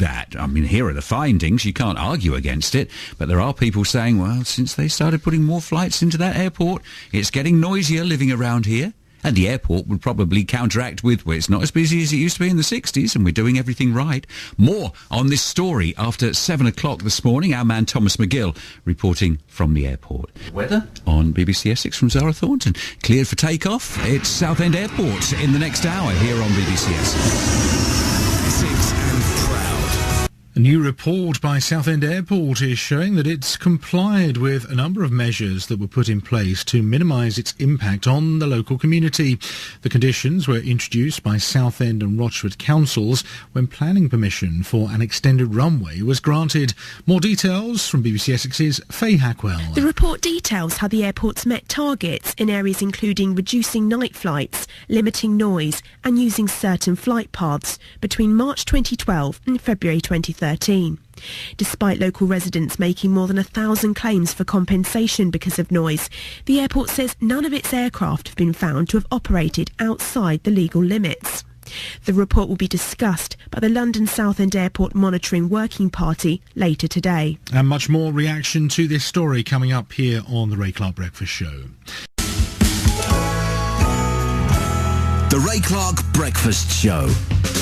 that. I mean, here are the findings. You can't argue against it. But there are people saying, well, since they started putting more flights into that airport, it's getting noisier living around here. And the airport would probably counteract with, well, it's not as busy as it used to be in the 60s and we're doing everything right. More on this story after 7 o'clock this morning. Our man Thomas McGill reporting from the airport. Weather on BBC Essex from Zara Thornton. Cleared for takeoff. It's Southend Airport in the next hour here on BBC Essex. Essex and proud. A new report by Southend Airport is showing that it's complied with a number of measures that were put in place to minimise its impact on the local community. The conditions were introduced by Southend and Rochford councils when planning permission for an extended runway was granted. More details from BBC Essex's Faye Hackwell. The report details how the airport's met targets in areas including reducing night flights, limiting noise and using certain flight paths between March 2012 and February 2013. Despite local residents making more than 1,000 claims for compensation because of noise, the airport says none of its aircraft have been found to have operated outside the legal limits. The report will be discussed by the London Southend Airport Monitoring Working Party later today. And much more reaction to this story coming up here on the Ray Clark Breakfast Show. The Ray Clark Breakfast Show.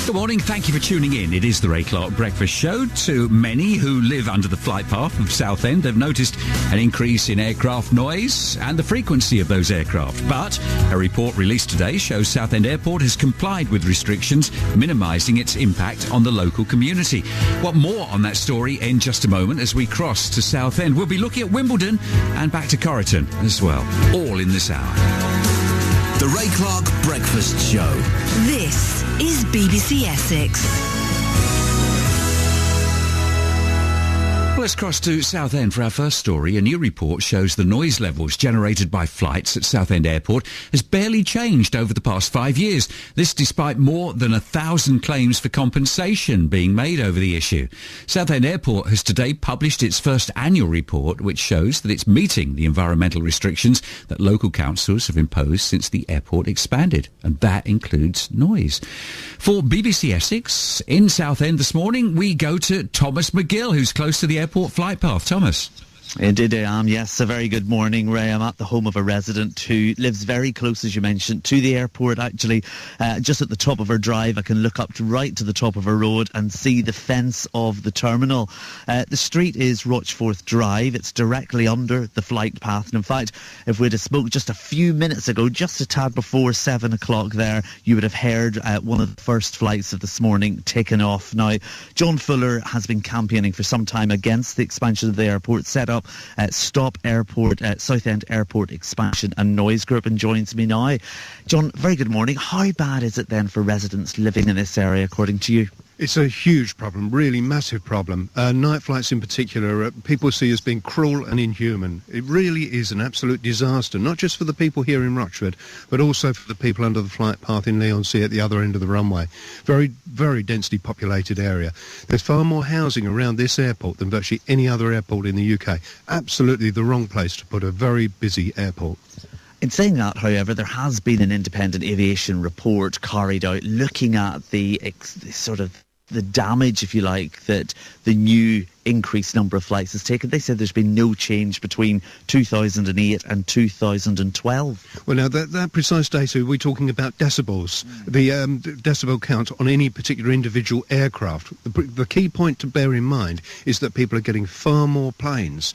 Good morning, thank you for tuning in. It is the Ray Clark Breakfast Show. To many who live under the flight path of Southend, they've noticed an increase in aircraft noise and the frequency of those aircraft. But a report released today shows Southend Airport has complied with restrictions, minimising its impact on the local community. What more on that story in just a moment as we cross to Southend. We'll be looking at Wimbledon and back to Corriton as well, all in this hour. The Ray Clark Breakfast Show. This is BBC Essex. Well, let's cross to Southend for our first story. A new report shows the noise levels generated by flights at Southend Airport has barely changed over the past 5 years. This despite more than 1,000 claims for compensation being made over the issue. Southend Airport has today published its first annual report, which shows that it's meeting the environmental restrictions that local councils have imposed since the airport expanded, and that includes noise. For BBC Essex, in Southend this morning, we go to Thomas McGill, who's close to the airport flight path. Thomas. Indeed I am, yes. A very good morning, Ray. I'm at the home of a resident who lives very close, as you mentioned, to the airport, actually. Just at the top of her drive, I can look up right to the top of her road and see the fence of the terminal. The street is Rochforth Drive. It's directly under the flight path. And in fact, if we'd have spoke just a few minutes ago, just a tad before 7 o'clock there, you would have heard one of the first flights of this morning taken off. Now, John Fuller has been campaigning for some time against the expansion of the airport, set up Stop Airport, Southend Airport Expansion and Noise Group, and joins me now. John, very good morning. How bad is it then for residents living in this area, according to you? It's a huge problem, really massive problem. Night flights in particular, people see as being cruel and inhuman. It really is an absolute disaster, not just for the people here in Rochford, but also for the people under the flight path in Leigh-on-Sea at the other end of the runway. Very, very densely populated area. There's far more housing around this airport than virtually any other airport in the UK. Absolutely the wrong place to put a very busy airport. In saying that, however, there has been an independent aviation report carried out looking at the sort of the damage, if you like, that the new increased number of flights has taken. They said there's been no change between 2008 and 2012. Well, now, that precise data, we're talking about decibels, the decibel count on any particular individual aircraft. The key point to bear in mind is that people are getting far more planes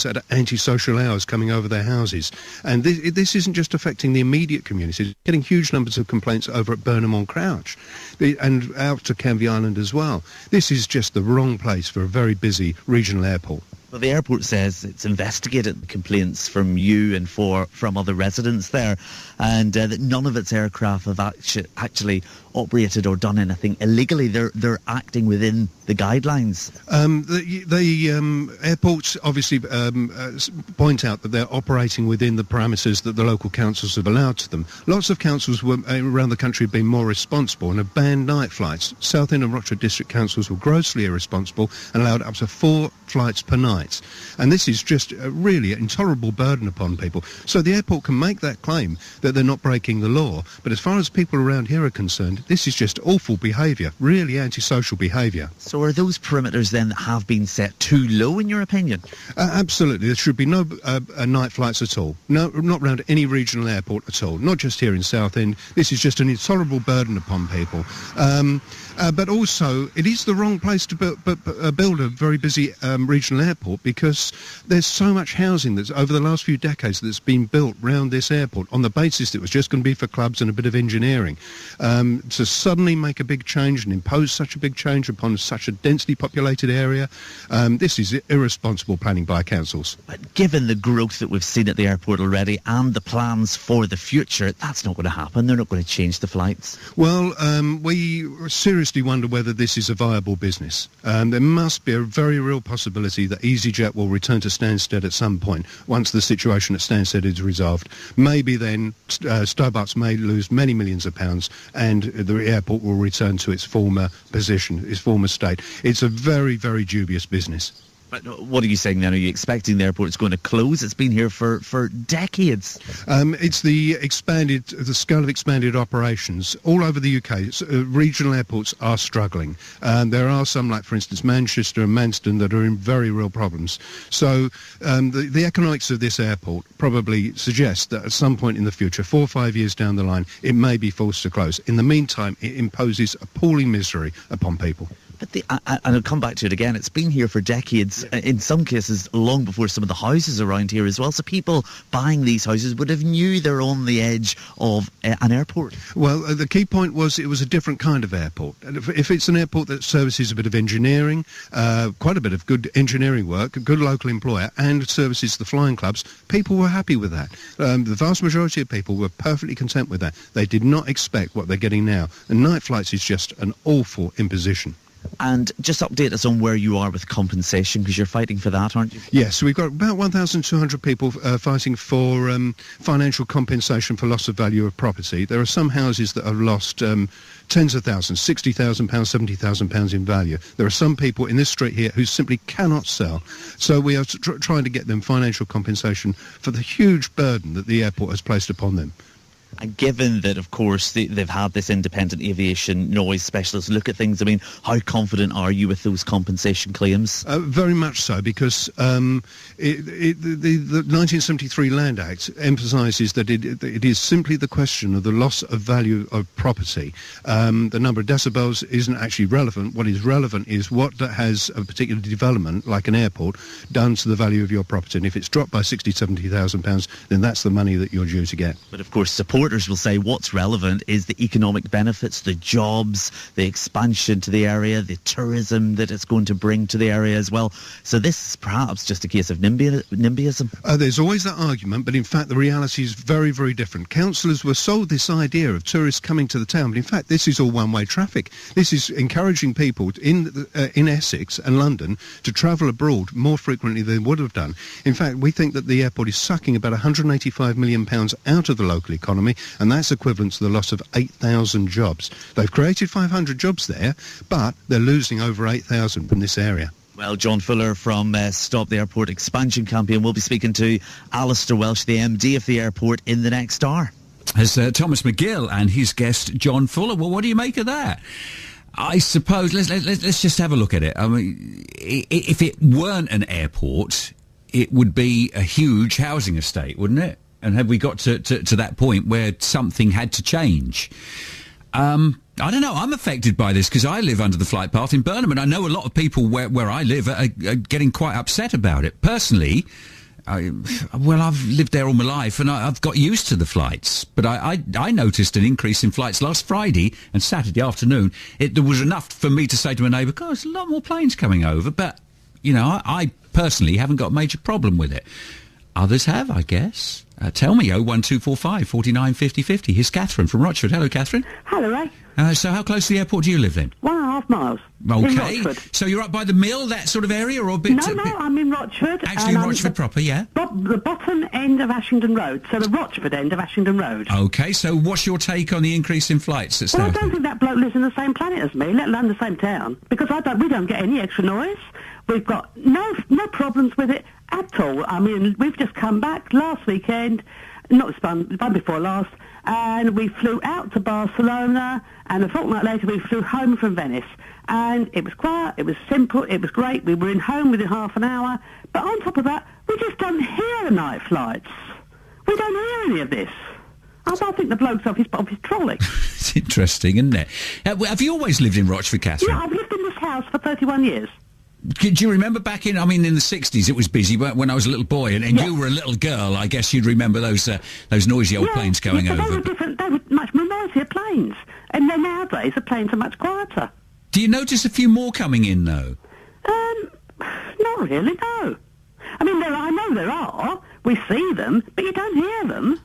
at antisocial hours coming over their houses. And this isn't just affecting the immediate community. It's getting huge numbers of complaints over at Burnham-on-Crouch and out to Canvey Island as well. This is just the wrong place for a very busy regional airport. Well, the airport says it's investigated the complaints from you and from other residents there, and that none of its aircraft have actually operated or done anything illegally. They're acting within the guidelines. The airports obviously point out that they're operating within the parameters that the local councils have allowed to them. Lots of councils around the country have been more responsible and have banned night flights. Southend and Rochford district councils were grossly irresponsible and allowed up to 4 flights per night. flights. And this is just really an intolerable burden upon people. So the airport can make that claim that they're not breaking the law, but as far as people around here are concerned, this is just awful behaviour, really antisocial behaviour. So are those perimeters then that have been set too low in your opinion? Absolutely. There should be no night flights at all. No, not around any regional airport at all. Not just here in Southend. This is just an intolerable burden upon people. But also, it is the wrong place to build a very busy regional airport, because there's so much housing that's over the last few decades that's been built round this airport on the basis that it was just going to be for clubs and a bit of engineering. To suddenly make a big change and impose such a big change upon such a densely populated area, this is irresponsible planning by councils. But given the growth that we've seen at the airport already and the plans for the future, that's not going to happen. They're not going to change the flights. Well, we seriously wonder whether this is a viable business. There must be a very real possibility that EasyJet will return to Stansted at some point once the situation at Stansted is resolved. Maybe then Stobarts may lose many millions of pounds and the airport will return to its former position, its former state. It's a very, very dubious business. But what are you saying then? Are you expecting the airport is going to close? It's been here for decades. It's the scale of expanded operations all over the UK. Regional airports are struggling. There are some, like for instance Manchester and Manston, that are in very real problems. So the economics of this airport probably suggest that at some point in the future, 4 or 5 years down the line, it may be forced to close. In the meantime, it imposes appalling misery upon people. But and I'll come back to it again, it's been here for decades, in some cases long before some of the houses around here as well. So people buying these houses would have knew they're on the edge of an airport. Well, the key point was it was a different kind of airport. And if it's an airport that services a bit of engineering, quite a bit of good engineering work, a good local employer, and services the flying clubs, people were happy with that. The vast majority of people were perfectly content with that. They did not expect what they're getting now. And night flights is just an awful imposition. And just update us on where you are with compensation, because you're fighting for that, aren't you? Yes, we've got about 1,200 people fighting for financial compensation for loss of value of property. There are some houses that have lost tens of thousands, £60,000, £70,000 in value. There are some people in this street here who simply cannot sell. So we are trying to get them financial compensation for the huge burden that the airport has placed upon them. And given that, of course, they've had this independent aviation noise specialist look at things, I mean, how confident are you with those compensation claims? Very much so, because the 1973 Land Act emphasises that it is simply the question of the loss of value of property. The number of decibels isn't actually relevant. What is relevant is what that has a particular development, like an airport, done to the value of your property. And if it's dropped by £60,000, £70,000, then that's the money that you're due to get. But of course, supporters will say what's relevant is the economic benefits, the jobs, the expansion to the area, the tourism that it's going to bring to the area as well. So this is perhaps just a case of NIMBYism. There's always that argument, but in fact the reality is very, very different. Councillors were sold this idea of tourists coming to the town, but in fact this is all one-way traffic. This is encouraging people in Essex and London to travel abroad more frequently than they would have done. In fact, we think that the airport is sucking about £185 million out of the local economy, and that's equivalent to the loss of 8,000 jobs. They've created 500 jobs there, but they're losing over 8,000 from this area. Well, John Fuller from Stop the Airport Expansion Campaign. We'll be speaking to Alistair Welsh, the MD of the airport, in the next hour. As Thomas McGill and his guest John Fuller. Well, what do you make of that? I suppose let's just have a look at it. I mean, if it weren't an airport, it would be a huge housing estate, wouldn't it? And have we got to that point where something had to change? I don't know. I'm affected by this because I live under the flight path in Burnham, and I know a lot of people where I live are getting quite upset about it. Personally, I've lived there all my life, and I've got used to the flights. But I noticed an increase in flights last Friday and Saturday afternoon. There was enough for me to say to my neighbour, "God, there's a lot more planes coming over." But, I personally haven't got a major problem with it. Others have, I guess. Tell me, 01245 49 50 50. Here's Catherine from Rochford. Hello, Catherine. Hello, Ray. So how close to the airport do you live then? Well, 2.5 miles. In Okay, Rochford. so you're up by the mill, that sort of area, or a bit... No, I'm in Rochford. Actually, Rochford proper, yeah? The bottom end of Ashington Road, so the Rochford end of Ashington Road. Okay, so what's your take on the increase in flights at Well, I Southend? don't think that bloke lives in the same planet as me, let alone the same town, because we don't get any extra noise. We've got no problems with it at all. I mean, we've just come back last weekend, not the one before last, and we flew out to Barcelona, and a fortnight later we flew home from Venice. And it was quiet, it was simple, it was great. We were in home within half an hour. But on top of that, we just don't hear the night flights. We don't hear any of this. I think the bloke's off his trolley. It's interesting, isn't it? Have you always lived in Rochford, Catherine? Yeah, I've lived in this house for 31 years. Do you remember back in the 60s, it was busy, but when I was a little boy, and you were a little girl, I guess you'd remember those noisy old planes going over. They were different. They were much more noisier planes. And then nowadays, the planes are much quieter. Do you notice a few more coming in, though? Not really, no. I mean, I know there are. We see them, but you don't hear them.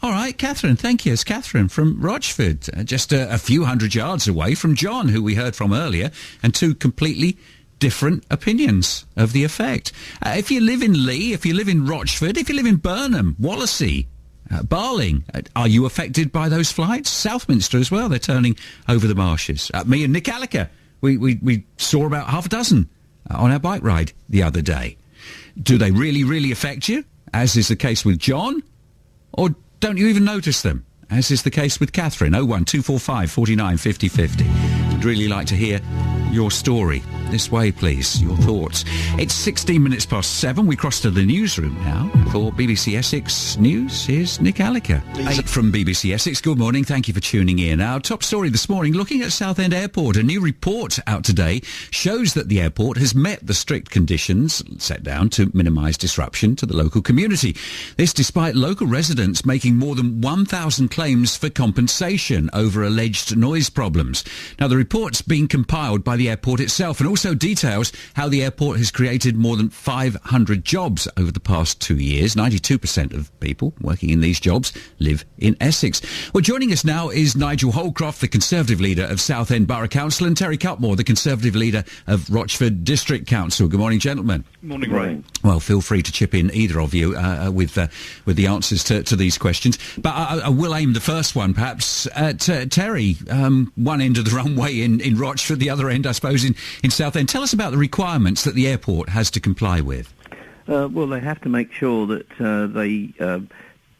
All right, Catherine, thank you. It's Catherine from Rochford, just a few hundred yards away from John, who we heard from earlier, and two completely different opinions of the effect. If you live in Lee, if you live in Rochford, if you live in Burnham, Wallasey, Barling, are you affected by those flights? Southminster as well, they're turning over the marshes. Me and Nick Alliker, we saw about half a dozen on our bike ride the other day. Do they really, really affect you, as is the case with John? Or don't you even notice them, as is the case with Catherine? 01245 49 50 50. I'd really like to hear your story. This way, please, your thoughts. It's 16 minutes past 7. We cross to the newsroom now for BBC Essex News. Here's Nick Alliker. From BBC Essex, good morning. Thank you for tuning in. Our top story this morning, looking at Southend Airport. A new report out today shows that the airport has met the strict conditions set down to minimise disruption to the local community. This despite local residents making more than 1,000 claims for compensation over alleged noise problems. Now, the report's been compiled by the airport itself and also details how the airport has created more than 500 jobs over the past 2 years. 92% of people working in these jobs live in Essex. Well, joining us now is Nigel Holcroft, the Conservative leader of Southend Borough Council, and Terry Cutmore, the Conservative leader of Rochford District Council. Good morning, gentlemen. Morning, Ray. Well, feel free to chip in, either of you, with the answers to these questions. But I will aim the first one, perhaps, at Terry. One end of the runway in Rochford, the other end, I suppose, in Southend. Tell us about the requirements that the airport has to comply with. Well, they have to make sure that they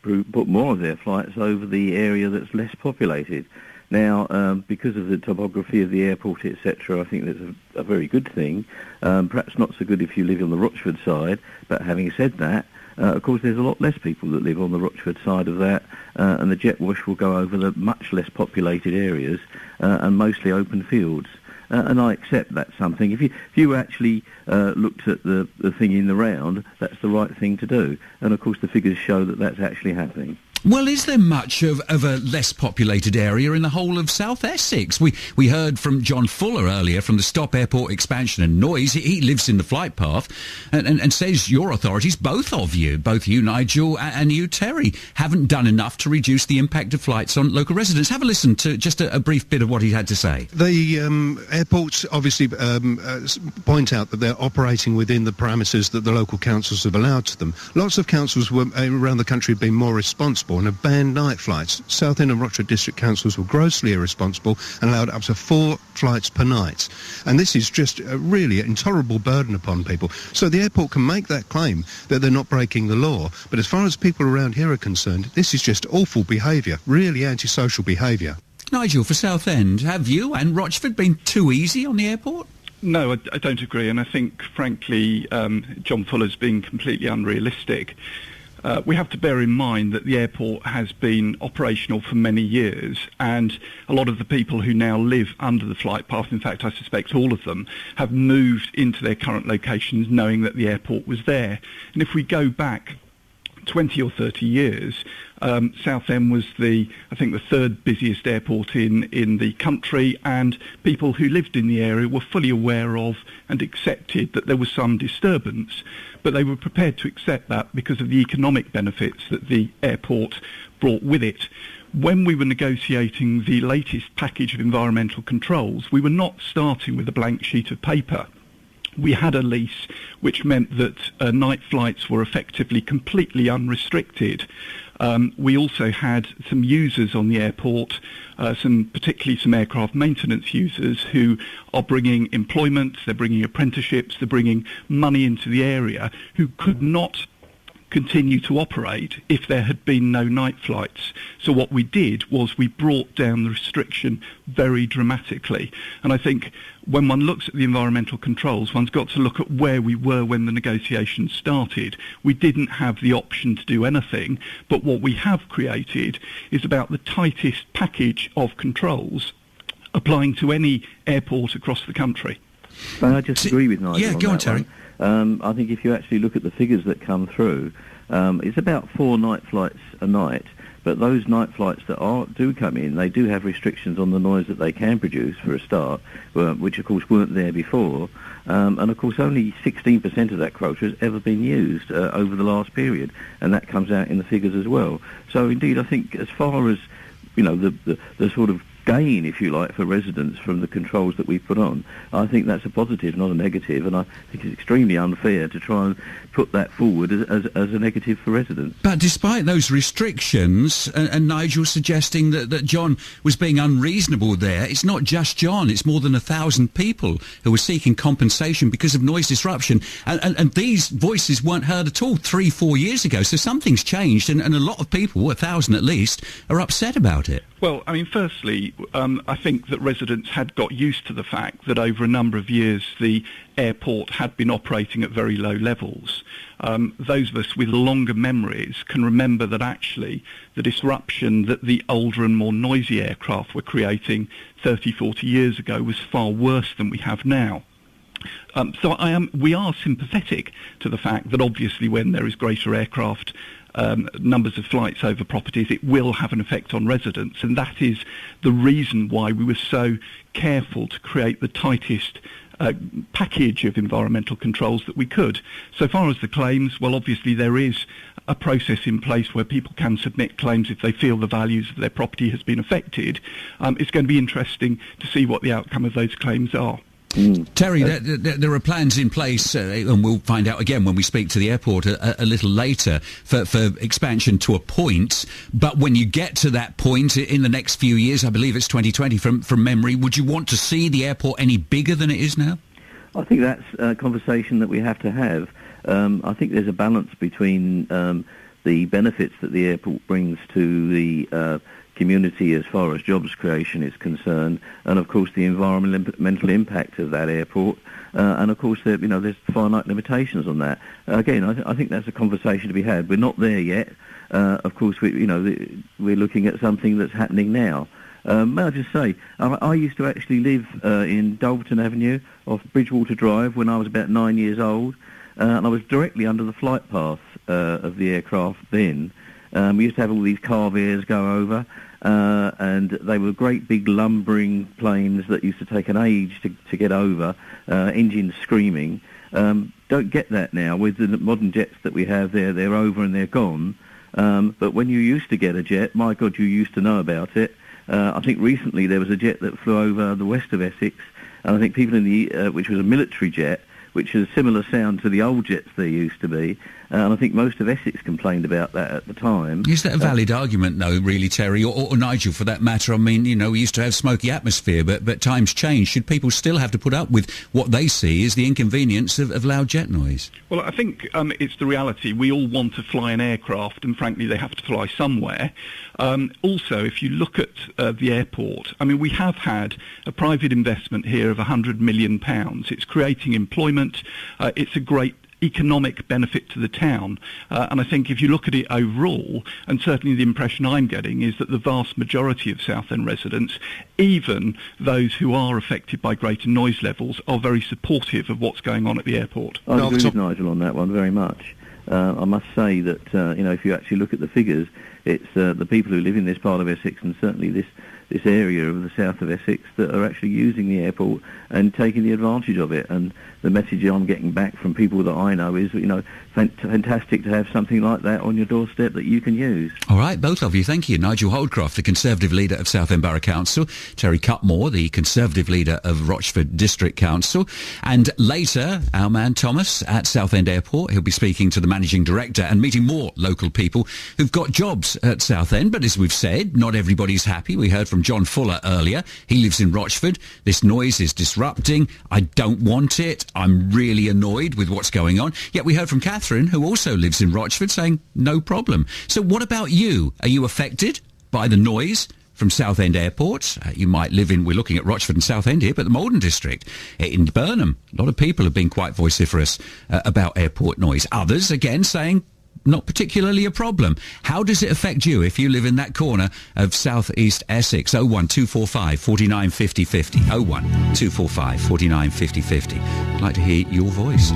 put more of their flights over the area that's less populated. Now, because of the topography of the airport, etc., I think that's a very good thing. Perhaps not so good if you live on the Rochford side, but having said that, of course, there's a lot less people that live on the Rochford side of that, and the jet wash will go over the much less populated areas and mostly open fields. And I accept that's something. If you actually looked at the thing in the round, that's the right thing to do. And of course, the figures show that that's actually happening. Well, is there much of a less populated area in the whole of South Essex? We heard from John Fuller earlier from the Stop Airport Expansion and Noise. He lives in the flight path and says your authorities, both you, Nigel, and you, Terry, haven't done enough to reduce the impact of flights on local residents. Have a listen to just a brief bit of what he had to say. The airports obviously point out that they're operating within the parameters that the local councils have allowed to them. Lots of councils around the country have been more responsible and have banned night flights. Southend and Rochford district councils were grossly irresponsible and allowed up to 4 flights per night. And this is just really an intolerable burden upon people. So the airport can make that claim that they're not breaking the law, but as far as people around here are concerned, this is just awful behaviour, really antisocial behaviour. Nigel, for Southend, have you and Rochford been too easy on the airport? No, I don't agree, and I think, frankly, John Fuller's being completely unrealistic. We have to bear in mind that the airport has been operational for many years, and a lot of the people who now live under the flight path, in fact I suspect all of them, have moved into their current locations knowing that the airport was there. And if we go back 20 or 30 years, Southend was I think the third busiest airport in the country, and people who lived in the area were fully aware of and accepted that there was some disturbance, but they were prepared to accept that because of the economic benefits that the airport brought with it. when we were negotiating the latest package of environmental controls, we were not starting with a blank sheet of paper. We had a lease which meant that night flights were effectively completely unrestricted. We also had some users on the airport, particularly some aircraft maintenance users who are bringing employment, they're bringing apprenticeships, they're bringing money into the area, who could not continue to operate if there had been no night flights. So what we did was we brought down the restriction very dramatically. And I think when one looks at the environmental controls, one's got to look at where we were when the negotiations started. We didn't have the option to do anything, but what we have created is about the tightest package of controls applying to any airport across the country. I just agree with Nigel. Yeah, go on, Terry. I think if you actually look at the figures that come through, it's about 4 night flights a night, but those night flights that do come in, they do have restrictions on the noise that they can produce for a start, which of course weren't there before, and of course only 16% of that quota has ever been used over the last period, and that comes out in the figures as well. So indeed I think as far as the sort of gain, if you like, for residents from the controls that we put on, I think that's a positive, not a negative, and I think it's extremely unfair to try and put that forward as a negative for residents. But despite those restrictions, and Nigel suggesting that John was being unreasonable there, it's not just John, it's more than 1,000 people who were seeking compensation because of noise disruption, and these voices weren't heard at all 3-4 years ago, so something's changed, and a lot of people, 1,000 at least, are upset about it. Well, I mean, firstly, I think that residents had got used to the fact that over a number of years the airport had been operating at very low levels. Those of us with longer memories can remember that actually the disruption that the older and more noisy aircraft were creating 30, 40 years ago was far worse than we have now. We are sympathetic to the fact that obviously when there is greater aircraft numbers of flights over properties, it will have an effect on residents, and that is the reason why we were so careful to create the tightest package of environmental controls that we could. So far as the claims, well, obviously there is a process in place where people can submit claims if they feel the values of their property has been affected. It's going to be interesting to see what the outcome of those claims are. Terry, there are plans in place, and we'll find out again when we speak to the airport a little later, for expansion to a point. But when you get to that point in the next few years, I believe it's 2020 from memory, would you want to see the airport any bigger than it is now? I think that's a conversation that we have to have. I think there's a balance between the benefits that the airport brings to the community as far as jobs creation is concerned, and of course the environmental impact of that airport, and of course there's finite limitations on that. Again, I think that's a conversation to be had. We're not there yet. Of course, we're looking at something that's happening now. May I just say, I used to actually live in Dulverton Avenue off Bridgewater Drive when I was about 9 years old, and I was directly under the flight path of the aircraft then. We used to have all these Carviers go over, and they were great big lumbering planes that used to take an age to get over, engines screaming. Don't get that now with the modern jets that we have there. They're over and they're gone. But when you used to get a jet, my God, you used to know about it. I think recently there was a jet that flew over the west of Essex, and I think people which was a military jet, which is a similar sound to the old jets there used to be. And I think most of Essex complained about that at the time. Is that a valid argument, though, really, Terry, or Nigel, for that matter? I mean, we used to have smoky atmosphere, but times change. Should people still have to put up with what they see as the inconvenience of loud jet noise? Well, I think it's the reality. We all want to fly an aircraft, and frankly, they have to fly somewhere. Also, if you look at the airport, I mean, we have had a private investment here of £100 million. It's creating employment. It's a great economic benefit to the town, and I think if you look at it overall, and certainly the impression I'm getting is that the vast majority of Southend residents, even those who are affected by greater noise levels, are very supportive of what's going on at the airport. I agree with Nigel on that one very much. I must say that if you actually look at the figures, It's the people who live in this part of Essex, and certainly this area of the south of Essex, that are actually using the airport and taking the advantage of it. And the message I'm getting back from people that I know is, fantastic to have something like that on your doorstep that you can use. All right, both of you, thank you. Nigel Holdcroft, the Conservative leader of Southend Borough Council, Terry Cutmore, the Conservative leader of Rochford District Council, and later, our man Thomas at Southend Airport. He'll be speaking to the Managing Director and meeting more local people who've got jobs at Southend. But as we've said, not everybody's happy. We heard from John Fuller earlier. He lives in Rochford. This noise is disrupting. I don't want it. I'm really annoyed with what's going on. Yet we heard from Catherine, who also lives in Rochford, saying no problem. So what about you? Are you affected by the noise from Southend Airport? You might live in, we're looking at Rochford and Southend here, but the Malden district. In Burnham, a lot of people have been quite vociferous about airport noise. Others, again, saying not particularly a problem. How does it affect you if you live in that corner of South East Essex? 01245 49 50 50. 01245 49 50 50. I'd like to hear your voice.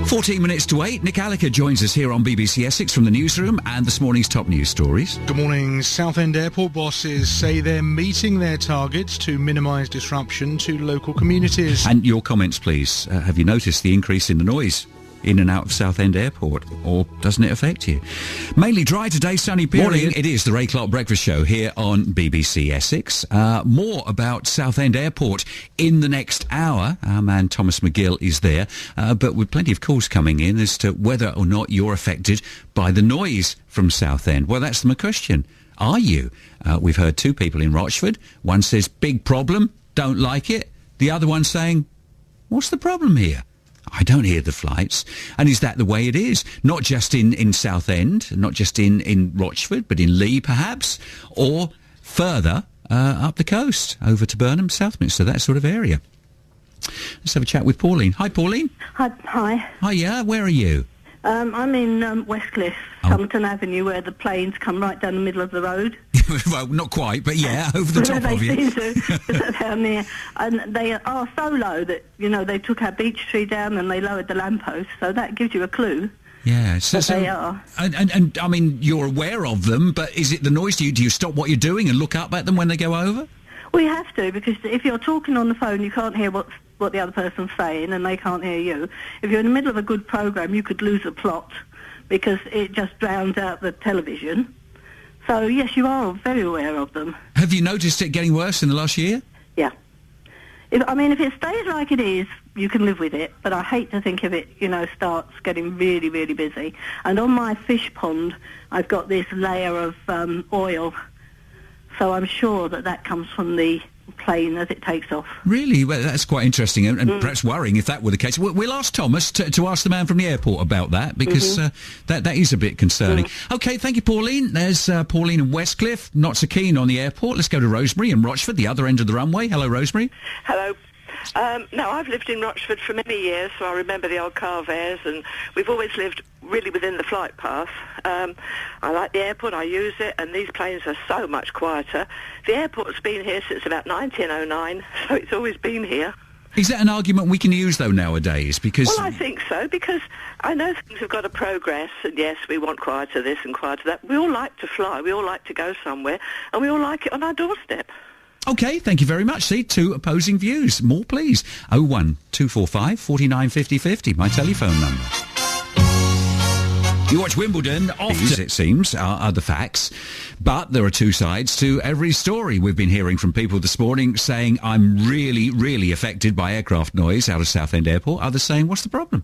14 minutes to 8. Nick Alliker joins us here on BBC Essex from the newsroom and this morning's top news stories. Good morning. Southend Airport bosses say they're meeting their targets to minimise disruption to local communities. And your comments, please. Have you noticed the increase in the noise in and out of Southend Airport, or doesn't it affect you? Mainly dry today, sunny period. Morning. It is the Ray Clark Breakfast Show here on BBC Essex. More about Southend Airport in the next hour. Our man Thomas McGill is there, but with plenty of calls coming in as to whether or not you're affected by the noise from Southend. Well, that's the question. Are you? We've heard two people in Rochford. One says, big problem, don't like it. The other one saying, what's the problem here? I don't hear the flights. And is that the way it is? Not just in Southend, not just in Rochford, but in Lee perhaps, or further up the coast, over to Burnham, Southminster, that sort of area. Let's have a chat with Pauline. Hi, Pauline. Hi. Hiya, where are you? I'm in Westcliff, Somerton Avenue, where the planes come right down the middle of the road. Well, not quite, but yeah, over the top of you. They seem to, down there. And they are so low that, they took our beech tree down and they lowered the lamppost, so that gives you a clue. Yeah, so they are. And I mean, you're aware of them, but is it the noise? Do you stop what you're doing and look up at them when they go over? We have to, because if you're talking on the phone, you can't hear what the other person's saying, and they can't hear you. If you're in the middle of a good programme, you could lose the plot because it just drowns out the television. So, yes, you are very aware of them. Have you noticed it getting worse in the last year? Yeah. If it stays like it is, you can live with it, but I hate to think if it, starts getting really, really busy. And on my fish pond, I've got this layer of oil, so I'm sure that comes from the plane as it takes off. Really? Well, that's quite interesting and perhaps worrying if that were the case. We'll ask Thomas to ask the man from the airport about that, because that is a bit concerning. OK, thank you, Pauline. There's Pauline in Westcliff, not so keen on the airport. Let's go to Rosemary in Rochford, the other end of the runway. Hello, Rosemary. Hello. No, I've lived in Rochford for many years, so I remember the old Carvers, and we've always lived really within the flight path. I like the airport, I use it, and these planes are so much quieter. The airport's been here since about 1909, so it's always been here. Is that an argument we can use, though, nowadays? Because Well, I think so, because I know things have got to progress, and yes, we want quieter this and quieter that. We all like to fly, we all like to go somewhere, and we all like it on our doorstep. OK, thank you very much. See, two opposing views. More, please. 01245 49 50 50, my telephone number. You watch Wimbledon often, it seems, are the facts. But there are two sides to every story. We've been hearing from people this morning saying, I'm really, really affected by aircraft noise out of Southend Airport. Others saying, what's the problem?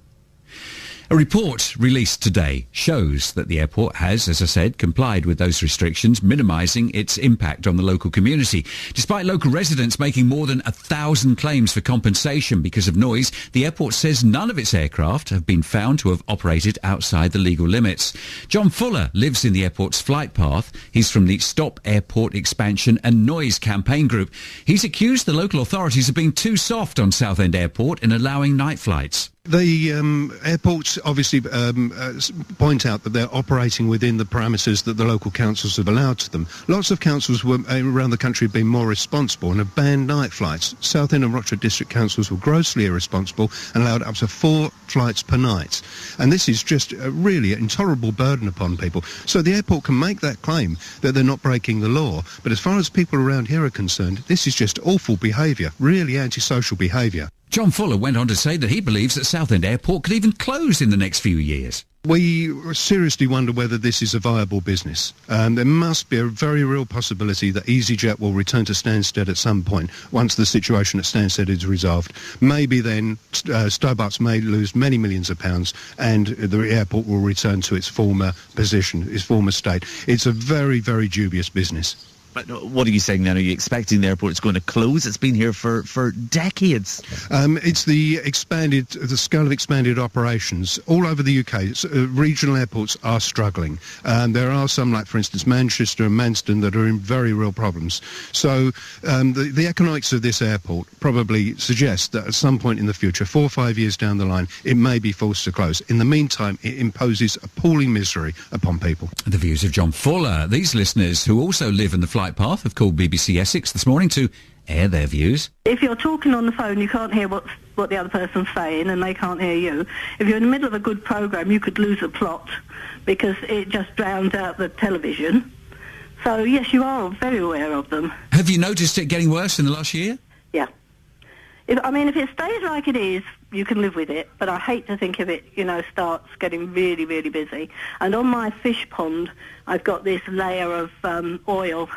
A report released today shows that the airport has, as I said, complied with those restrictions, minimising its impact on the local community. Despite local residents making more than 1,000 claims for compensation because of noise, the airport says none of its aircraft have been found to have operated outside the legal limits. John Fuller lives in the airport's flight path. He's from the Stop Airport Expansion and Noise campaign group. He's accused the local authorities of being too soft on Southend Airport in allowing night flights. The airports obviously point out that they're operating within the parameters that the local councils have allowed to them. Lots of councils around the country have been more responsible and have banned night flights. Southend and Rochford district councils were grossly irresponsible and allowed up to 4 flights per night. And this is just really an intolerable burden upon people. So the airport can make that claim that they're not breaking the law, but as far as people around here are concerned, this is just awful behaviour, really antisocial behaviour. John Fuller went on to say that he believes that Southend Airport could even close in the next few years. We seriously wonder whether this is a viable business. There must be a very real possibility that EasyJet will return to Stansted at some point once the situation at Stansted is resolved. Maybe then Stobart may lose many millions of pounds and the airport will return to its former position, its former state. It's a very, very dubious business. But what are you saying then? Are you expecting the airport is going to close? It's been here for decades. It's the scale of expanded operations all over the UK. Regional airports are struggling. There are some, like for instance Manchester and Manston, that are in very real problems. So the economics of this airport probably suggest that at some point in the future, 4 or 5 years down the line, it may be forced to close. In the meantime, it imposes appalling misery upon people. The views of John Fuller. These listeners who also live in the flight path have called BBC Essex this morning to air their views. If you're talking on the phone, you can't hear what the other person's saying and they can't hear you. If you're in the middle of a good programme, you could lose a plot because it just drowns out the television. So, yes, you are very aware of them. Have you noticed it getting worse in the last year? Yeah. If it stays like it is, you can live with it, but I hate to think of it, starts getting really, really busy. And on my fish pond, I've got this layer of oil,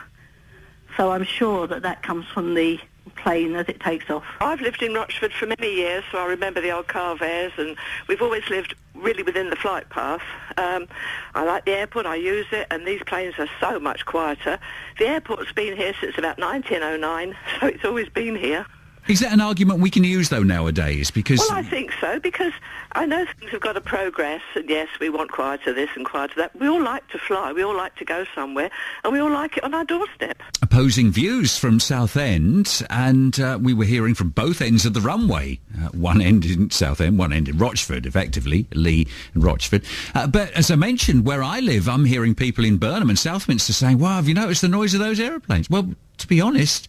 so I'm sure that comes from the plane as it takes off. I've lived in Rochford for many years, so I remember the old Carvairs, and we've always lived really within the flight path. I like the airport, I use it, and these planes are so much quieter. The airport's been here since about 1909, so it's always been here. Is that an argument we can use, though, nowadays? Because Well, I think so, because I know things have got to progress, and yes, we want quieter this and quieter that. We all like to fly, we all like to go somewhere, and we all like it on our doorstep. Opposing views from Southend, and we were hearing from both ends of the runway. One end in Southend, one end in Rochford, effectively, Lee and Rochford. But as I mentioned, where I live, I'm hearing people in Burnham and Southminster saying, "Wow, have you noticed the noise of those aeroplanes?" Well, to be honest,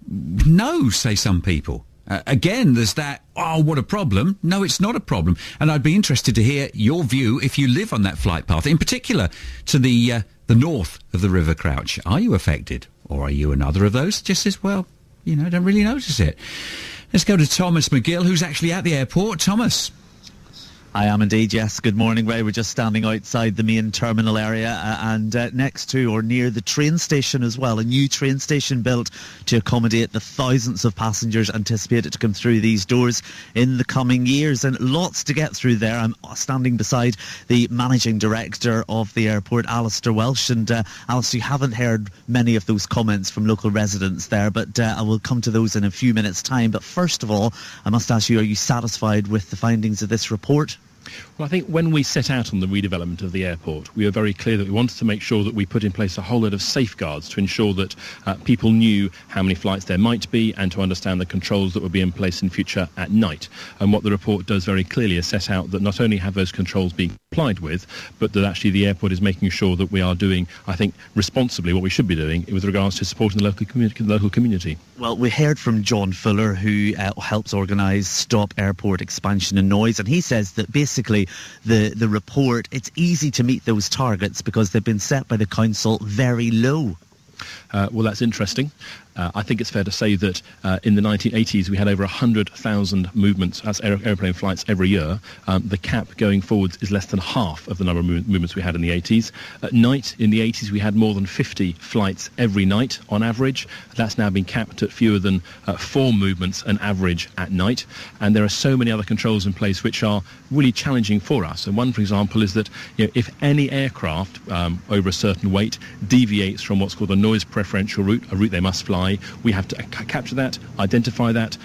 no, say some people. Again, there's that, oh, what a problem. No, it's not a problem. And I'd be interested to hear your view if you live on that flight path, in particular to the north of the River Crouch. Are you affected? Or are you another of those? Just says, well, don't really notice it. Let's go to Thomas McGill, who's actually at the airport. Thomas. I am indeed, yes. Good morning, Ray. We're just standing outside the main terminal area and next to or near the train station as well. A new train station built to accommodate the thousands of passengers anticipated to come through these doors in the coming years. And lots to get through there. I'm standing beside the managing director of the airport, Alistair Welsh. And Alistair, you haven't heard many of those comments from local residents there, but I will come to those in a few minutes' time. But first of all, I must ask you, are you satisfied with the findings of this report? Well, I think when we set out on the redevelopment of the airport, we were very clear that we wanted to make sure that we put in place a whole lot of safeguards to ensure that people knew how many flights there might be and to understand the controls that would be in place in future at night. And what the report does very clearly is set out that not only have those controls been complied with, but that actually the airport is making sure that we are doing, I think, responsibly what we should be doing with regards to supporting the local community. Well, we heard from John Fuller, who helps organise Stop Airport Expansion and Noise, and he says that basically the report, it's easy to meet those targets because they've been set by the council very low. Well, that's interesting. I think it's fair to say that in the 1980s we had over 100,000 movements as aeroplane flights every year. The cap going forwards is less than half of the number of movements we had in the 80s. At night, in the 80s, we had more than 50 flights every night on average. That's now been capped at fewer than 4 movements an average at night. And there are so many other controls in place which are really challenging for us. And one, for example, is that if any aircraft over a certain weight deviates from what's called a noise preferential route, a route they must fly, we have to capture that, identify that,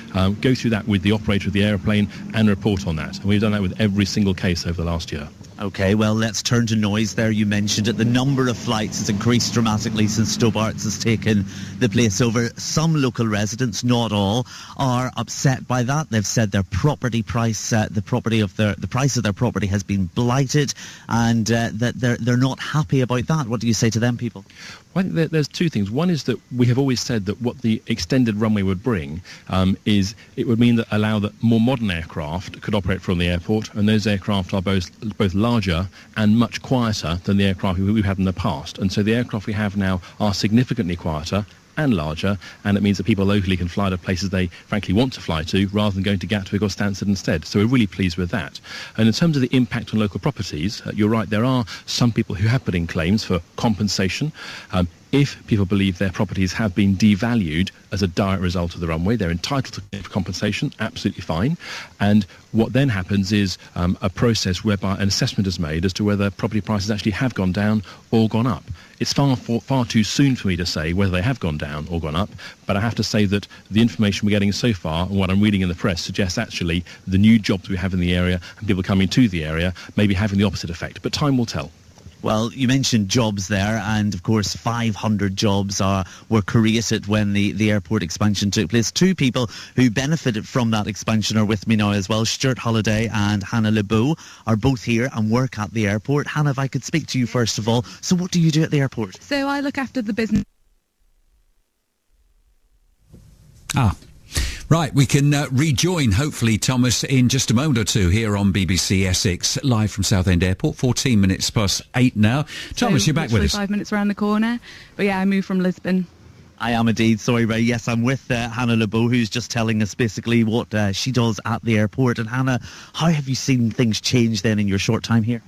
go through that with the operator of the airplane and report on that. And we've done that with every single case over the last year. OK, well, let's turn to noise there. You mentioned it. The number of flights has increased dramatically since Stobart's has taken the place over. Some local residents, not all, are upset by that. They've said their property price, the price of their property has been blighted, and that they're not happy about that. What do you say to them people? Well, I think there's two things. One is that we have always said that what the extended runway would bring is it would mean that allow that more modern aircraft could operate from the airport, and those aircraft are both larger and much quieter than the aircraft we've had in the past. And so the aircraft we have now are significantly quieter and larger, and it means that people locally can fly to places they frankly want to fly to rather than going to Gatwick or Stansted instead. So we're really pleased with that. And in terms of the impact on local properties, you're right, there are some people who have put in claims for compensation. If people believe their properties have been devalued as a direct result of the runway, they're entitled to compensation, absolutely fine. And what then happens is a process whereby an assessment is made as to whether property prices actually have gone down or gone up. It's far too soon for me to say whether they have gone down or gone up, but I have to say that the information we're getting so far and what I'm reading in the press suggests actually the new jobs we have in the area and people coming to the area may be having the opposite effect, but time will tell. Well, you mentioned jobs there, and of course 500 jobs were created when the airport expansion took place. Two people who benefited from that expansion are with me now as well. Stuart Holliday and Hannah Lebeau are both here and work at the airport. Hannah, if I could speak to you first of all. So what do you do at the airport? So I look after the business. Right, we can rejoin, hopefully, Thomas, in just a moment or two here on BBC Essex, live from Southend Airport, 14 minutes past 8 now. Thomas, you're back with us. 5 minutes around the corner. But yeah, I moved from Lisbon. I am indeed. Sorry, Ray. Yes, I'm with Hannah Lebeau, who's just telling us basically what she does at the airport. And Hannah, how have you seen things change then in your short time here?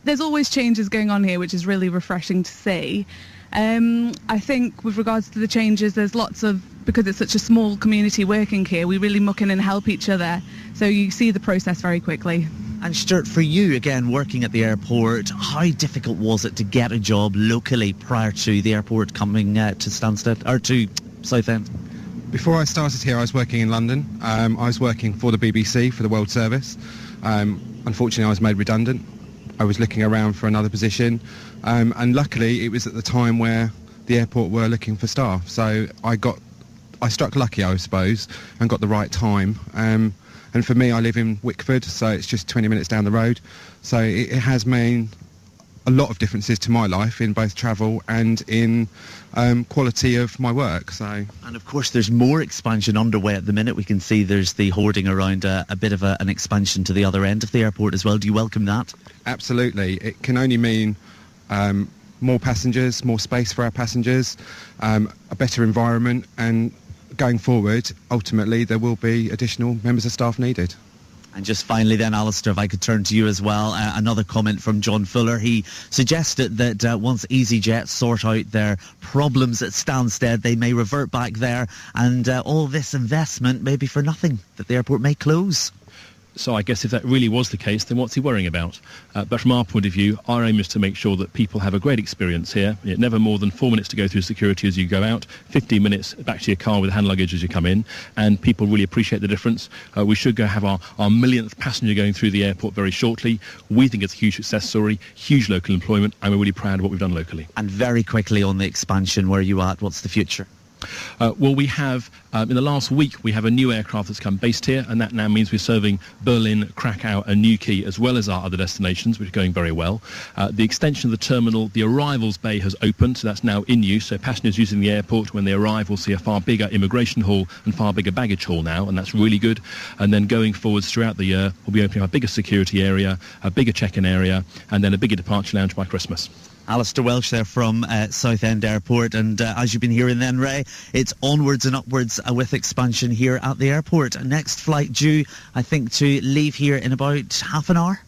There's always changes going on here, which is really refreshing to see. I think with regards to the changes, there's lots of, because it's such a small community working here, we really muck in and help each other. So you see the process very quickly. And Stuart, for you, again, working at the airport, how difficult was it to get a job locally prior to the airport coming to Stansted, or to Southend? Before I started here, I was working in London. I was working for the BBC, for the World Service. Unfortunately, I was made redundant. I was looking around for another position, and luckily it was at the time where the airport were looking for staff. So I struck lucky, I suppose, and got the right time. And for me, I live in Wickford, so it's just 20 minutes down the road. So it has made a lot of differences to my life in both travel and in quality of my work. So, and of course there's more expansion underway at the minute. We can see there's the hoarding around a bit of an expansion to the other end of the airport as well. Do you welcome that? Absolutely. It can only mean more passengers, more space for our passengers, a better environment, and going forward, ultimately, there will be additional members of staff needed. And just finally then, Alistair, if I could turn to you as well, another comment from John Fuller. He suggested that once EasyJet sort out their problems at Stansted, they may revert back there, and all this investment may be for nothing, that the airport may close. So I guess if that really was the case, then what's he worrying about? But from our point of view, our aim is to make sure that people have a great experience here. Never more than 4 minutes to go through security as you go out, 15 minutes back to your car with hand luggage as you come in, and people really appreciate the difference. We should go have our millionth passenger going through the airport very shortly. We think it's a huge success story, huge local employment, and we're really proud of what we've done locally. And very quickly on the expansion, where are you at? What's the future? Well, we have, in the last week, we have a new aircraft that's come based here, and that now means we're serving Berlin, Krakow and Newquay, as well as our other destinations, which are going very well. The extension of the terminal, the arrivals bay has opened, so that's now in use. So passengers using the airport, when they arrive, will see a far bigger immigration hall and far bigger baggage hall now, and that's really good. And then going forwards throughout the year, we'll be opening a bigger security area, a bigger check-in area, and then a bigger departure lounge by Christmas. Alistair Welsh there from Southend Airport, and as you've been hearing then, Ray, it's onwards and upwards with expansion here at the airport. Next flight due, I think, to leave here in about half an hour.